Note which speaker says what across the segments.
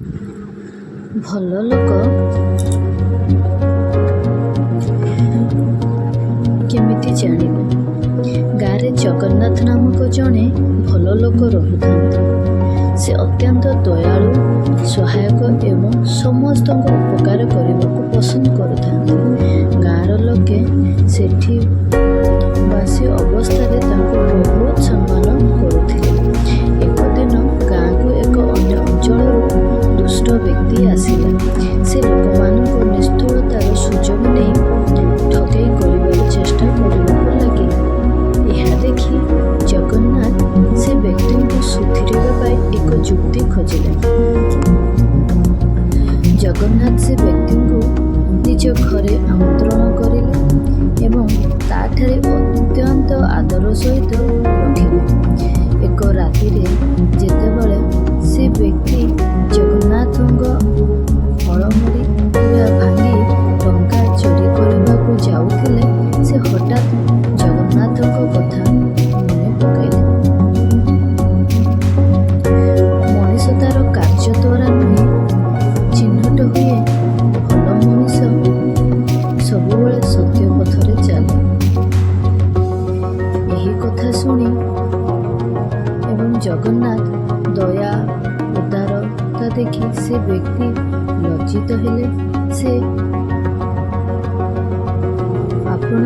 Speaker 1: ଭଲ ଲୋକ କେମିତି ଜାଣିବେ? ଗାଁରେ ଜଗନ୍ନାଥ ନାମକ ଜଣେ ଭଲ ଲୋକ ରହୁଥାନ୍ତି। ସେ ଅତ୍ୟନ୍ତ ଦୟାଳୁ, ସହାୟକ ଏବଂ ସମସ୍ତଙ୍କ ଉପକାର କରିବାକୁ ପସନ୍ଦ କରୁଥାନ୍ତି। ଗାଁର ଲୋକେ ସେଠି ବାସି ଅବସ୍ଥାରେ ତାଙ୍କୁ ବହୁତ ସମ୍ମାନ କରୁଥିଲେ। ଏକ ଦିନ ଗାଁକୁ ଏକ ଅନ୍ୟ ଅଞ୍ଚଳରୁ ଦୁଷ୍ଟ ବ୍ୟକ୍ତି ଆସିଲା। ସେ ଲୋକମାନଙ୍କୁ ନିଷ୍ଠୁରତାର ସୁଯୋଗ ନେଇ ଠକେଇ କରିବାର ଚେଷ୍ଟା କରିବାକୁ ଲାଗିଲା। ଏହା ଦେଖି ଜଗନ୍ନାଥ ସେ ବ୍ୟକ୍ତିଙ୍କୁ ସୁଧୁରିବା ପାଇଁ ଏକ ଯୁକ୍ତି ଖୋଜିଲେ। ଜଗନ୍ନାଥ ସେ ବ୍ୟକ୍ତିଙ୍କୁ ନିଜ ଘରେ ଆମନ୍ତ୍ରଣ କରିଲେ ଏବଂ ତାଠାରେ ଅତ୍ୟନ୍ତ ଆଦର ସହିତ ରଖିଲେ। ଏକ ରାତିରେ ଯେତେବେଳେ ସେ ବ୍ୟକ୍ତି ଜଗନ୍ନାଥଙ୍କ ଅଳମୁଡ଼ି ଭାଙ୍ଗି ଟଙ୍କା ଚୋରି କରିବାକୁ ଯାଉଥିଲେ, ସେ ହଠାତ୍ ଜଗନ୍ନାଥଙ୍କ କଥା ମନେ ପକାଇଲେ। ମଣିଷ ତାର କାର୍ଯ୍ୟ ଦ୍ୱାରା ନୁହେଁ ଚିହ୍ନଟ ହୁଏ। ଭଲ ମଣିଷ ସବୁବେଳେ ସତ୍ୟ ପଥରେ ଚାଲେ। ଏହି କଥା ଶୁଣି ଏବଂ ଜଗନ୍ନାଥ ଦୟା ଉଦାରତା ଦେଖି ସେ ବ୍ୟକ୍ତି ଲଜ୍ଜିତ ହେଲେ। ସେ ଆପଣ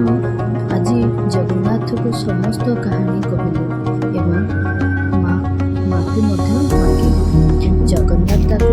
Speaker 1: ଆଜି ଜଗନ୍ନାଥଙ୍କୁ ସମସ୍ତ କାହାଣୀ କହିଲେ ଏବଂ ମାଫି ମଧ୍ୟ ମାଗିଲେ। ଜଗନ୍ନାଥ ତାକୁ